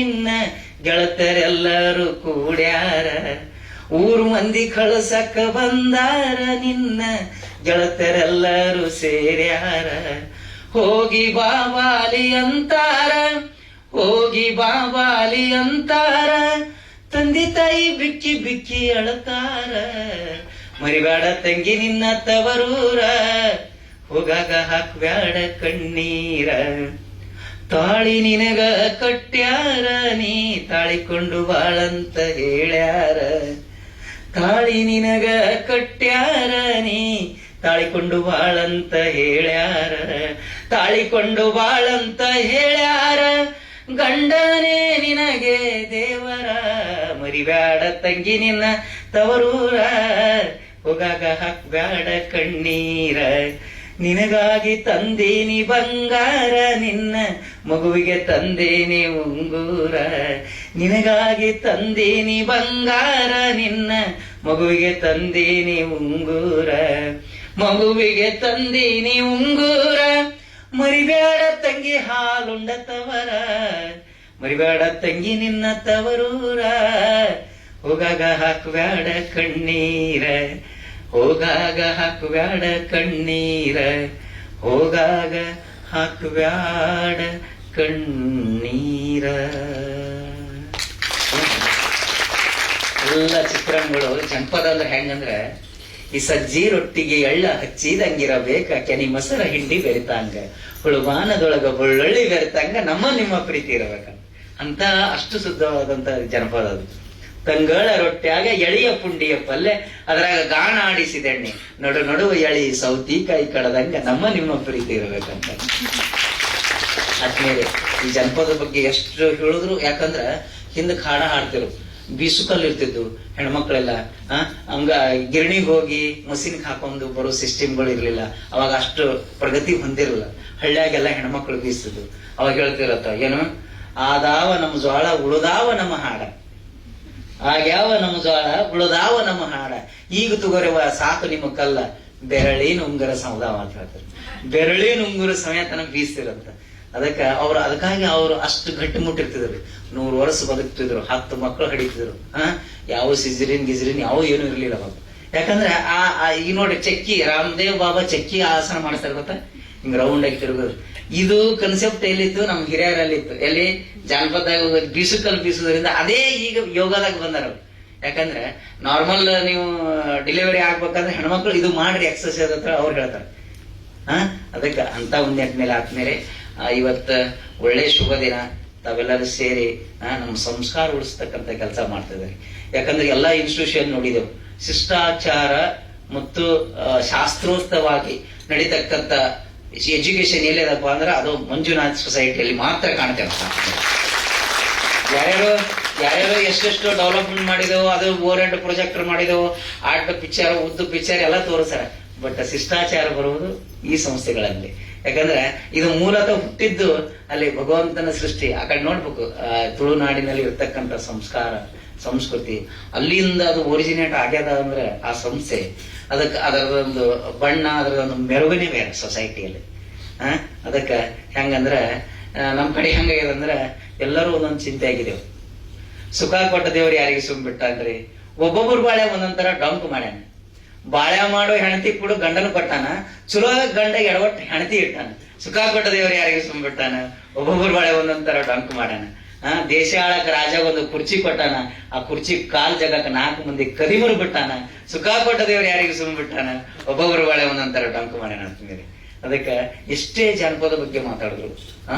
ನಿನ್ನ ಗೆಳತರೆಲ್ಲರೂ ಕೂಡ್ಯಾರ, ಊರು ಮಂದಿ ಕಳಸಕ್ಕ ಬಂದಾರ, ನಿನ್ನ ಗೆಳತರೆಲ್ಲರೂ ಸೇರ್ಯಾರ. ಹೋಗಿ ಬಾಬಾಲಿ ಅಂತಾರ, ಹೋಗಿ ಬಾಬಾಲಿ ಅಂತಾರ, ತಂದೆ ತಾಯಿ ಬಿಕ್ಕಿ ಬಿಕ್ಕಿ ಅಳತಾರ. ಮರಿಬೇಡ ತಂಗಿ ನಿನ್ನ ತವರೂರ, ಹೋಗಾಗ ಹಾಕ್ಬ್ಯಾಡ ಕಣ್ಣೀರ. ತಾಳಿ ನಿನಗ ಕಟ್ಯಾರ, ನೀ ತಾಳಿಕೊಂಡು ಬಾಳಂತ ಹೇಳ್ಯಾರ. ತಾಳಿ ನಿನಗ ಕಟ್ಯಾರ, ನೀ ತಾಳಿಕೊಂಡು ಬಾಳಂತ ಹೇಳ್ಯಾರ. ತಾಳಿಕೊಂಡು ಬಾಳಂತ ಹೇಳ್ಯಾರ, ಗಂಡನೇ ನಿನಗೆ ದೇವರ. ಮರಿಬ್ಯಾಡ ತಂಗಿ ನಿನ್ನ ತವರೂರ, ಹೋಗಾಗ ಹಾಕ್ಬ್ಯಾಡ ಕಣ್ಣೀರ. ನಿನಗಾಗಿ ತಂದೇನಿ ಬಂಗಾರ, ನಿನ್ನ ಮಗುವಿಗೆ ತಂದೇನಿ ಉಂಗೂರ. ನಿನಗಾಗಿ ತಂದೇನಿ ಬಂಗಾರ, ನಿನ್ನ ಮಗುವಿಗೆ ತಂದೇನಿ ಉಂಗೂರ. ಮಗುವಿಗೆ ತಂದೇನಿ ಉಂಗೂರ, ಮರಿಬೇಡ ತಂಗಿ ಹಾಲುಂಡ ತವರ. ಮರಿಬೇಡ ತಂಗಿ ನಿನ್ನ ತವರೂರ, ಹೋಗಾಗ ಹಾಕ್ಬ್ಯಾಡ ಕಣ್ಣೀರ. ಹೋಗಾಗ ಹಾಕ್ಬ್ಯಾಡ ಕಣ್ಣೀರ, ಹೋಗಾಗ ಹಾಕ್ಬ್ಯಾಡ ಕಣ್ಣೀರ. ಎಲ್ಲ ಚಿತ್ರಣಗಳು ಜನಪದ ಅಂದ್ರೆ ಹೆಂಗಂದ್ರೆ, ಈ ಸಜ್ಜಿ ರೊಟ್ಟಿಗೆ ಎಳ್ಳ ಹಚ್ಚಿದಂಗಿರಬೇಕ, ಕೆನಿ ಮೊಸರ ಹಿಂಡಿ ಬೆರಿತಂಗ, ಹುಳುಮಾನದೊಳಗ ಬೆಳ್ಳುಳ್ಳಿ ಬೆರಿತಂಗ ನಮ್ಮ ನಿಮ್ಮ ಪ್ರೀತಿ ಇರಬೇಕ ಅಂತ ಅಷ್ಟು ಶುದ್ಧವಾದಂತ ಜನಪದ ಅದು. ತಂಗಳ ರೊಟ್ಟ್ಯಾಗ ಎಳಿಯ ಪುಂಡಿಯ ಪಲ್ಲೆ, ಅದ್ರಾಗ ಗಾಣ ಆಡಿಸಿದೆಣ್ಣೆ, ನಡು ನಡುವ ಎಳಿ ಸೌತಿಕಾಯಿ ಕಡದಂಗ ನಮ್ಮ ನಿಮ್ಮ ಪ್ರೀತಿ ಇರಬೇಕಂತ. ಆದ್ಮೇಲೆ ಈ ಜನಪದ ಬಗ್ಗೆ ಎಷ್ಟು ಹೇಳಿದ್ರು, ಯಾಕಂದ್ರ ಹಿಂದಕ್ ಹಾಡ ಹಾಡ್ತಿರು, ಬೀಸುಕಲ್ ಇರ್ತಿದ್ವು ಹೆಣ್ಮಕ್ಳೆಲ್ಲ. ಹಂಗ ಗಿರಣಿಗೆ ಹೋಗಿ ಮಷೀನ್ಗೆ ಹಾಕೊಂಡು ಬರೋ ಸಿಸ್ಟಮ್ಗಳು ಇರ್ಲಿಲ್ಲ ಅವಾಗ, ಅಷ್ಟು ಪ್ರಗತಿ ಹೊಂದಿರಲಿಲ್ಲ. ಹಳ್ಳಿಯಾಗೆಲ್ಲ ಹೆಣ್ಮಕ್ಳು ಬೀಸ್ತಿದ್ವು. ಅವಾಗ ಹೇಳ್ತಿರತ್ತ ಏನು, ಆದಾವ ನಮ್ಮ ಜ್ವಾಳ ಉಳುದಾವ ನಮ್ಮ ಹಾಡ, ಆಗ್ಯಾವ ನಮ್ಮ ಜ್ವಾಳ ಉಳುದಾವ ನಮ್ಮ ಹಾಡ, ಈಗ ತುಗೊರೆವ ಸಾಕು ನಿಮ್ಮ ಕಲ್ಲ, ಬೆರಳಿನ ಉಂಗುರ ಸಮದಾವ ಅಂತ ಹೇಳ್ತಾರೆ. ಬೆರಳಿನ ಉಂಗುರ ಸಮೇತನ ಬೀಸ್ತಿರಂತ. ಅದಕ್ಕಾಗಿ ಅವರು ಅಷ್ಟು ಗಟ್ಟಿ ಮುಟ್ಟಿರ್ತಿದ್ರು. 100 ವರ್ಷ ಬದುಕ್ತಿದ್ರು, 10 ಮಕ್ಕಳು ಹಡಿತಿದ್ರು. ಯಾವ ಸಿಜರಿನ್ ಗಿಜರಿನ್ ಯಾವ ಏನು ಇರ್ಲಿಲ್ಲ ಅವಾಗ. ಯಾಕಂದ್ರೆ ಈಗ ನೋಡಿ ಚಕ್ಕಿ, ರಾಮದೇವ್ ಬಾಬಾ ಚಕ್ಕಿ ಆಸನ ಮಾಡ್ತಾರೆ ಗೊತ್ತಾ, ಹಿಂಗ್ ರೌಂಡ್ ಆಗಿ ತಿರುಗೋದು. ಇದು ಕನ್ಸೆಪ್ಟ್ ಎಲ್ಲಿತ್ತು, ನಮ್ ಹಿರಿಯರಲ್ಲಿತ್ತು. ಎಲ್ಲಿ ಜಾನಪದ ಬೀಸುಕಲ್ ಬೀಸುದ್ರಿಂದ ಅದೇ ಈಗ ಯೋಗದಾಗ ಬಂದಾರ. ಯಾಕಂದ್ರೆ ನಾರ್ಮಲ್ ನೀವು ಡೆಲಿವರಿ ಆಗ್ಬೇಕಂದ್ರೆ ಹೆಣ್ಮಕ್ಳು ಇದು ಮಾಡ್ರಿ ಎಕ್ಸರ್ಸೈಸ್ ಅಂತ ಅವ್ರು ಹೇಳ್ತಾರೆ. ಅದಕ್ಕೆ ಅಂತ ಮೇಲೆ ಆದ್ಮೇಲೆ ಇವತ್ತ ಒಳ್ಳೆ ಶುಭ ದಿನ, ತಾವೆಲ್ಲರೂ ಸೇರಿ ನಮ್ಮ ಸಂಸ್ಕಾರ ಉಳಿಸ್ತಕ್ಕಂಥ ಕೆಲಸ ಮಾಡ್ತಿದ್ದಾರೆ. ಯಾಕಂದ್ರೆ ಎಲ್ಲಾ ಇನ್ಸ್ಟಿಟ್ಯೂಷನ್ ನೋಡಿದೆವು, ಶಿಷ್ಟಾಚಾರ ಮತ್ತು ಶಾಸ್ತ್ರೋಕ್ತವಾಗಿ ನಡೀತಕ್ಕಂಥ ಎಜುಕೇಶನ್ ಎಲ್ಲಿದಪ್ಪ ಅಂದ್ರೆ ಅದು ಮಂಜುನಾಥ್ ಸೊಸೈಟಿಯಲ್ಲಿ ಮಾತ್ರ ಕಾಣ್ತೇವೆ. ಯಾರ್ಯಾರು ಎಷ್ಟೆಷ್ಟು ಡೆವಲಪ್ಮೆಂಟ್ ಮಾಡಿದೆವು, ಅದು ಓವರ್ ಪ್ರೊಜೆಕ್ಟರ್ ಮಾಡಿದೆವು, ಆರ್ಟ್ ಪಿಕ್ಚರ್ ಉದ್ದು ಪಿಕ್ಚರ್ ಎಲ್ಲ ತೋರಿಸ್ತಾರ. ಬಟ್ ಶಿಷ್ಟಾಚಾರ ಬರುವುದು ಈ ಸಂಸ್ಥೆಗಳಲ್ಲಿ. ಯಾಕಂದ್ರೆ ಇದು ಮೂಲತಃ ಹುಟ್ಟಿದ್ದು ಅಲ್ಲಿ ಭಗವಂತನ ಸೃಷ್ಟಿ. ಆ ಕಡೆ ನೋಡ್ಬೇಕು, ತುಳುನಾಡಿನಲ್ಲಿ ಇರ್ತಕ್ಕಂಥ ಸಂಸ್ಕಾರ ಸಂಸ್ಕೃತಿ ಅಲ್ಲಿಂದ ಅದು ಒರಿಜಿನೇಟ್ ಆಗ್ಯದ ಅಂದ್ರೆ ಆ ಸಂಸ್ಥೆ, ಅದರದೊಂದು ಬಣ್ಣ, ಅದರದೊಂದು ಮೆರುಗನೆ ಬೇರೆ ಸೊಸೈಟಿಯಲ್ಲಿ. ಅದಕ್ಕೆ ಹೆಂಗಂದ್ರ ನಮ್ ಕಡೆ ಹೆಂಗಾಗ್ಯದಂದ್ರ ಎಲ್ಲರೂ ಒಂದೊಂದು ಚಿಂತೆ ಆಗಿದೆವು. ಸುಖ ಕೊಟ್ಟ ದೇವ್ರು ಯಾರಿಗೆ ಸುಮ್ಬಿಟ್ಟ ಅಂದ್ರಿ, ಒಬ್ಬೊಬ್ಬರು ಬಾಳೆ ಒಂದೊಂದರ ಡಂಕ್ ಮಾಡ್ಯಾನ. ಬಾಳೆ ಮಾಡೋ ಹೆಣತಿ ಕೂಡ ಗಂಡನು ಕೊಟ್ಟಾನ, ಚಲೋ ಗಂಡ ಎಡವಟ್ಟು ಹೆಣತಿ ಇಟ್ಟಾನ. ಸುಖ ಕೊಟ್ಟ ದೇವ್ರು ಯಾರಿಗೆ ಸುಮ್ಬಿಟ್ಟಾನ, ಒಬ್ಬೊಬ್ಬರು ಬಾಳೆ ಒಂದೊಂದರ ಡಂಕ್ ಮಾಡ್ಯಾನ. ದೇಶ ಆಳಕ ರಾಜ ಒಂದು ಕುರ್ಚಿ ಕೊಟ್ಟಾನ, ಆ ಕುರ್ಚಿ ಕಾಲ್ ಜಗಕ್ಕೆ 4 ಮಂದಿ ಕದಿಮರು ಬಿಟ್ಟಾನ. ಸುಖ ಕೊಟ್ಟ ದೇವ್ರು ಯಾರಿಗೆ ಸುಮ್ಬಿಟ್ಟಾನ, ಒಬ್ಬೊಬ್ಬರು ಬಾಳೆ ಒಂದೊಂದರ ಡಂಕ್ ಮಾಡ್ಯಾನ ಅಂತೀನಿ. ಅದಕ್ಕೆ ಎಷ್ಟೇ ಜಾನಪದ ಬಗ್ಗೆ ಮಾತಾಡಿದ್ರು.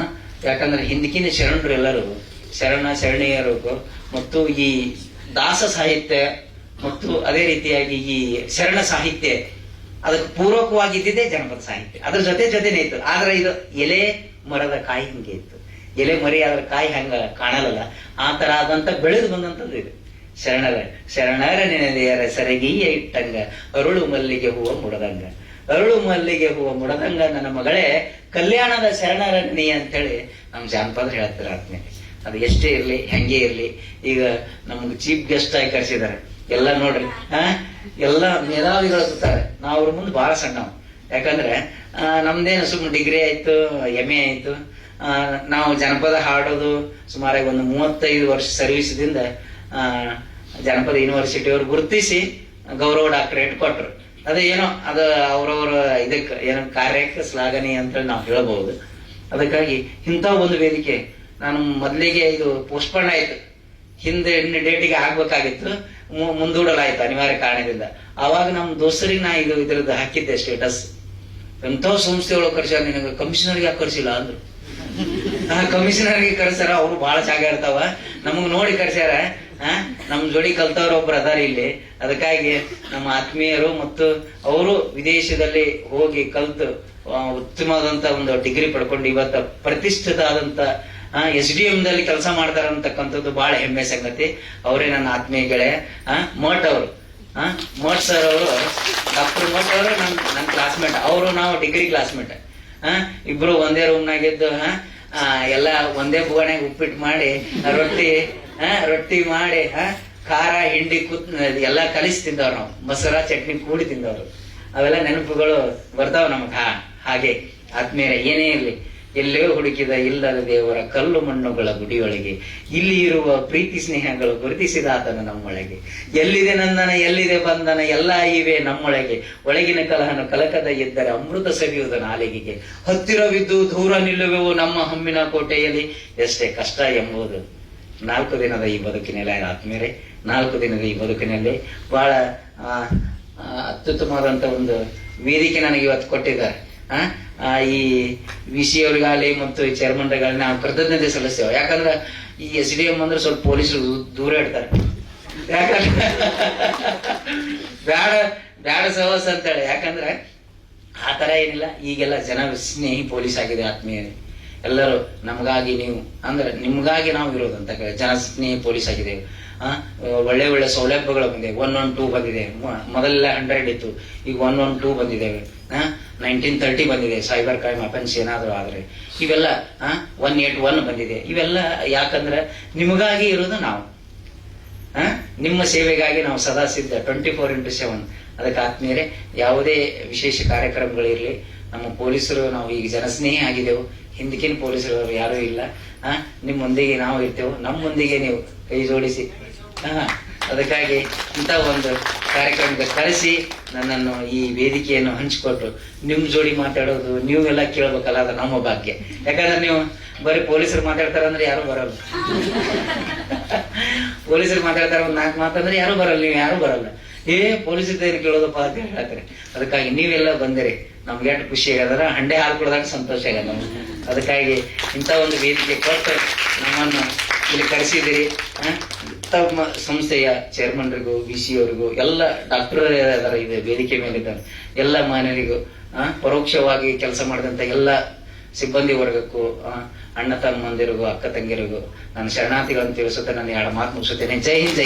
ಯಾಕಂದ್ರೆ ಹಿಂದಕಿನ ಶರಣರು ಎಲ್ಲರೂ ಶರಣೀಯರು ಮತ್ತು ಈ ದಾಸ ಸಾಹಿತ್ಯ ಮತ್ತು ಅದೇ ರೀತಿಯಾಗಿ ಈ ಶರಣ ಸಾಹಿತ್ಯ ಅದಕ್ಕೆ ಪೂರಕವಾಗಿದ್ದಿದೆ ಜನಪದ ಸಾಹಿತ್ಯ. ಅದ್ರ ಜೊತೆನೇ ಇತ್ತು. ಆದ್ರೆ ಇದು ಎಲೆ ಮರದ ಕಾಯಿ ಹಿಂಗೆ ಇತ್ತು. ಎಲೆ ಮರಿ ಆದ್ರ ಕಾಯಿ ಹಂಗ ಕಾಣಲ್ಲ. ಆ ತರ ಆದಂತ ಬೆಳೆದು ಬಂದಂತದ್ದು ಇದು. ಶರಣರ ನೆನೆದೆಯರ ಸರಗೀಯ ಇಟ್ಟಂಗ, ಅರುಳು ಮಲ್ಲಿಗೆ ಹೂವ ಮುಡದಂಗ, ಅರುಳು ಮಲ್ಲಿಗೆ ಹೂವ ಮುಡದಂಗ ನನ್ನ ಮಗಳೇ ಕಲ್ಯಾಣದ ಶರಣರ ನೆನೆ ಅಂತೇಳಿ ನಮ್ ಜಾನಪದ ಹೇಳ್ತಾರೆ. ಆದ್ಮೇಲೆ ಅದು ಎಷ್ಟೇ ಇರ್ಲಿ ಹೆಂಗೆ ಇರ್ಲಿ, ಈಗ ನಮ್ಗೆ ಚೀಫ್ ಗೆಸ್ಟ್ ಆಗಿ ಕರೆಸಿದ್ದಾರೆ. ಎಲ್ಲ ನೋಡ್ರಿ ಎಲ್ಲ ಮೇಧಾವಿಗಳು ಇರ್ತಾರೆ. ನಾವು ಅವ್ರ ಮುಂದೆ ಬಹಳ ಸಣ್ಣವ್. ಯಾಕಂದ್ರೆ ನಮ್ದೇನು ಸುಮ್ಮನೆ ಡಿಗ್ರಿ ಆಯ್ತು, MA ಆಯ್ತು, ನಾವು ಜನಪದ ಹಾಡೋದು ಸುಮಾರಾಗಿ ಒಂದು 35 ವರ್ಷ ಸರ್ವಿಸ್ದಿಂದ ಜನಪದ ಯೂನಿವರ್ಸಿಟಿಯವರು ಗುರುತಿಸಿ ಗೌರವ ಡಾಕ್ಟರೇಟ್ ಕೊಟ್ರು. ಅದೇ ಏನೋ ಅದು ಅವ್ರವ್ರ ಇದಕ್ಕೆ ಏನೋ ಕಾರ್ಯಕ್ಕೆ ಶ್ಲಾಘನೀಯ ಅಂತ ನಾವು ಹೇಳಬಹುದು. ಅದಕ್ಕಾಗಿ ಇಂಥ ಒಂದು ವೇದಿಕೆ ನಾನು ಮೊದಲಿಗೆ ಇದು ಪೋಸ್ಟ್ಪೋನ್ ಆಯ್ತು, ಹಿಂದೆ ಡೇಟಿಗೆ ಆಗ್ಬೇಕಾಗಿತ್ತು, ಮುಂದೂಡಲಾಯ್ತು ಅನಿವಾರ್ಯ ಕಾರಣದಿಂದ. ಆವಾಗ ನಮ್ಮ ದೋಸ್ತರಿಗೆ ನಾ ಇದ್ರದ್ದು ಹಾಕಿದ್ದೆ ಸ್ಟೇಟಸ್. ಎಂಥ ಸಂಸ್ಥೆಗಳು ಕರ್ಸ್ಯಾರ, ನಿನಗೆ ಕಮಿಷನರ್ಗೆ ಯಾಕೆ ಕರ್ಸಿಲ್ಲ ಅಂದ್ರು. ಕಮಿಷನರ್ಗೆ ಕರ್ಸ್ಯಾರ, ಅವ್ರು ಬಹಳ ಜಾಗ ಇರ್ತಾವ, ನಮಗ್ ನೋಡಿ ಕರ್ಸ್ಯಾರ. ನಮ್ ಜೋಡಿ ಕಲ್ತವ್ರ ಒಬ್ರು ಅದಾರ ಇಲ್ಲಿ. ಅದಕ್ಕಾಗಿ ನಮ್ಮ ಆತ್ಮೀಯರು ಮತ್ತು ಅವರು ವಿದೇಶದಲ್ಲಿ ಹೋಗಿ ಕಲ್ತು ಉತ್ತಮವಾದಂತ ಒಂದು ಡಿಗ್ರಿ ಪಡ್ಕೊಂಡು ಇವತ್ತ ಪ್ರತಿಷ್ಠಿತ ಆದಂತ SDM ದಲ್ಲಿ ಕೆಲಸ ಮಾಡ್ತಾರಂತಕ್ಕಂಥದ್ದು ಬಹಳ ಹೆಮ್ಮೆ ಸಂಗತಿ. ಅವರೇ ನನ್ನ ಆತ್ಮೀಯ ಗೆಳೆಯ ಮೋಟ್ ಅವರು. ಮೋಟ್ ಸರ್ ಅವರು, ಡಾಕ್ಟರ್ ಮೋಟ್ ಅವರು ನನ್ನ ಕ್ಲಾಸ್ಮೇಟ್. ಅವರು ನಾವು ಡಿಗ್ರಿ ಕ್ಲಾಸ್ಮೇಟ್. ಇಬ್ರು ಒಂದೇ ರೂಮ್ನಾಗಿದ್ದು ಎಲ್ಲ ಒಂದೇ ಬುಗಣೆಗೆ ಉಪ್ಪಿಟ್ಟು ಮಾಡಿ ರೊಟ್ಟಿ ಮಾಡಿ ಖಾರ ಹಿಂಡಿ ಎಲ್ಲ ಕಲಿಸಿ ತಿಂದವ್ರು ನಾವು. ಮೊಸರ ಚಟ್ನಿ ಕೂಡಿ ತಿಂದವ್ರು. ಅವೆಲ್ಲ ನೆನಪುಗಳು ಬರ್ತಾವ ನಮಗ. ಹಾಗೆ ಆತ್ಮೀಯರ ಏನೇ ಇರ್ಲಿ, ಎಲ್ಲೇ ಹುಡುಕಿದ ಇಲ್ಲದ ದೇವರ ಕಲ್ಲು ಮಣ್ಣುಗಳ ಗುಡಿಯೊಳಗೆ ಇಲ್ಲಿ ಇರುವ ಪ್ರೀತಿ ಸ್ನೇಹಗಳು ಗುರುತಿಸಿದ ಆತನ ನಮ್ಮೊಳಗೆ. ಎಲ್ಲಿದೆ ನಂದನ ಎಲ್ಲಿದೆ ಬಂಧನ ಎಲ್ಲ ಇವೆ ನಮ್ಮೊಳಗೆ. ಒಳಗಿನ ಕಲಹನ ಕಲಕದ ಇದ್ದರೆ ಅಮೃತ ಸವಿಯುವುದು ನಾಲಿಗೆಗೆ. ಹತ್ತಿರವಿದ್ದು ದೂರ ನಿಲ್ಲುವೆವು ನಮ್ಮ ಹಮ್ಮಿನ ಕೋಟೆಯಲ್ಲಿ. ಎಷ್ಟೇ ಕಷ್ಟ ಎಂಬುದು 4 ದಿನದ ಈ ಬದುಕಿನಲ್ಲಿ ಆತ್ಮೀಯರೇ, 4 ದಿನದ ಈ ಬದುಕಿನಲ್ಲಿ ಬಹಳ ಅತ್ಯುತ್ತಮವಾದಂತ ಒಂದು ವೇದಿಕೆ ನನಗೆ ಇವತ್ತು ಕೊಟ್ಟಿದ್ದಾರೆ. ಈ VC ಅವ್ರಿಗಾಗಲಿ ಮತ್ತು ಈ ಚೇರ್ಮನ್ರಿಗಾಗಲಿ ನಾವು ಕೃತಜ್ಞತೆ ಸಲ್ಲಿಸ್ತೇವೆ. ಯಾಕಂದ್ರೆ ಈ SDM ಅಂದ್ರೆ ಸ್ವಲ್ಪ ಪೊಲೀಸರು ದೂರ ಇಡ್ತಾರೆ. ಯಾಕಂದ್ರೆ ಬ್ಯಾಡ ಸಹವಾಸ ಅಂತೇಳಿ. ಯಾಕಂದ್ರೆ ಆ ತರ ಏನಿಲ್ಲ, ಈಗೆಲ್ಲ ಜನ ಸ್ನೇಹಿ ಪೊಲೀಸ್ ಆಗಿದೆ ಆತ್ಮೀಯರೇ. ಎಲ್ಲರೂ ನಮಗಾಗಿ ನೀವು ಅಂದ್ರೆ ನಿಮ್ಗಾಗಿ ನಾವು ಇರೋದಂತ ಜನ ಸ್ನೇಹಿ ಪೊಲೀಸ್ ಆಗಿದ್ದೇವೆ. ಒಳ್ಳೆ ಒಳ್ಳೆ ಸೌಲಭ್ಯಗಳು ಬಂದಿದೆ. 112 ಬಂದಿದೆ. ಮೊದಲೆಲ್ಲ 100 ಇತ್ತು, ಈಗ 112 ಬಂದಿದ್ದೇವೆ. 1930 ಬಂದಿದೆ ಸೈಬರ್ ಕ್ರೈಮ್ ಅಫೆನ್ಸ್ ಏನಾದ್ರು ಆದ್ರೆ. ಇವೆಲ್ಲ 181 ಬಂದಿದೆ. ಇವೆಲ್ಲ ಯಾಕಂದ್ರೆ ನಿಮಗಾಗಿ ಇರೋದು ನಾವು, ನಿಮ್ಮ ಸೇವೆಗಾಗಿ ನಾವು ಸದಾ ಸಿದ್ಧ 24x7. ಅದಕ್ಕೆ ಆತ್ಮೀಯರೇ, ಯಾವುದೇ ವಿಶೇಷ ಕಾರ್ಯಕ್ರಮಗಳಿರ್ಲಿ, ನಮ್ಮ ಪೊಲೀಸರು ನಾವು ಈಗ ಜನಸ್ನೇಹಿ ಆಗಿದ್ದೆವು. ಹಿಂದಕ್ಕಿನ ಪೊಲೀಸರು ಯಾರೂ ಇಲ್ಲ. ನಿಮ್ಮೊಂದಿಗೆ ನಾವು ಇರ್ತೇವೆ, ನಮ್ಮೊಂದಿಗೆ ನೀವು ಕೈ ಜೋಡಿಸಿ. ಅದಕ್ಕಾಗಿ ಇಂಥ ಒಂದು ಕಾರ್ಯಕ್ರಮಕ್ಕೆ ಕರೆಸಿ ನನ್ನನ್ನು ಈ ವೇದಿಕೆಯನ್ನು ಹಂಚಿಕೊಟ್ಟು ನಿಮ್ ಜೋಡಿ ಮಾತಾಡೋದು ನೀವೆಲ್ಲ ಕೇಳ್ಬೇಕಲ್ಲ, ಅದು ನಮ್ಮ ಭಾಗ್ಯ. ಯಾಕಂದ್ರೆ ನೀವು ಬರೀ ಪೊಲೀಸರು ಮಾತಾಡ್ತಾರಂದ್ರೆ ಯಾರು ಬರಲ್ಲ. ಪೊಲೀಸರು ಮಾತಾಡ್ತಾರ ಒಂದ್ 4 ಮಾತಂದ್ರೆ ಯಾರು ಬರಲ್ಲ, ನೀವು ಯಾರು ಬರಲ್ಲ. ಪೊಲೀಸರ ಕೇಳೋದಪ್ಪ ಅಂತ ಹೇಳ್ತಾರೆ. ಅದಕ್ಕಾಗಿ ನೀವೆಲ್ಲ ಬಂದಿರಿ, ನಮ್ಗೆ ಎಷ್ಟು ಖುಷಿ ಆಗದ್ರ, ಹಂಡೆ ಹಾಲು ಕೊಡದಾಗ ಸಂತೋಷ ಆಗಲ್ಲ ನಮ್ಗೆ. ಅದಕ್ಕಾಗಿ ಇಂಥ ಒಂದು ವೇದಿಕೆ ಕೊಟ್ಟು ನಮ್ಮನ್ನು ಇಲ್ಲಿ ಕರೆಸಿದಿರಿ. ತಮ್ಮ ಸಂಸ್ಥೆಯ ಚೇರ್ಮನ್ರಿಗೂ VC ಅವರಿಗೂ ಎಲ್ಲ ಡಾಕ್ಟರ್ ಇದೆ ವೇದಿಕೆ ಮೇಲಿದ್ದಾರೆ ಎಲ್ಲ ಮಾನ್ಯರಿಗೂ, ಪರೋಕ್ಷವಾಗಿ ಕೆಲಸ ಮಾಡಿದಂತ ಎಲ್ಲ ಸಿಬ್ಬಂದಿ ವರ್ಗಕ್ಕೂ, ಅಣ್ಣ ತಮ್ಮಂದಿರಿಗೂ, ಅಕ್ಕ ತಂಗಿರಿಗೂ ನಾನು ಶರಣಾರ್ಥಿಗಳನ್ನು ತಿಳಿಸುತ್ತಾ ನನ್ನ 2 ಮಾತು ಮುಗಿಸುತ್ತೇನೆ. ಜೈ ಹಿಂದ್.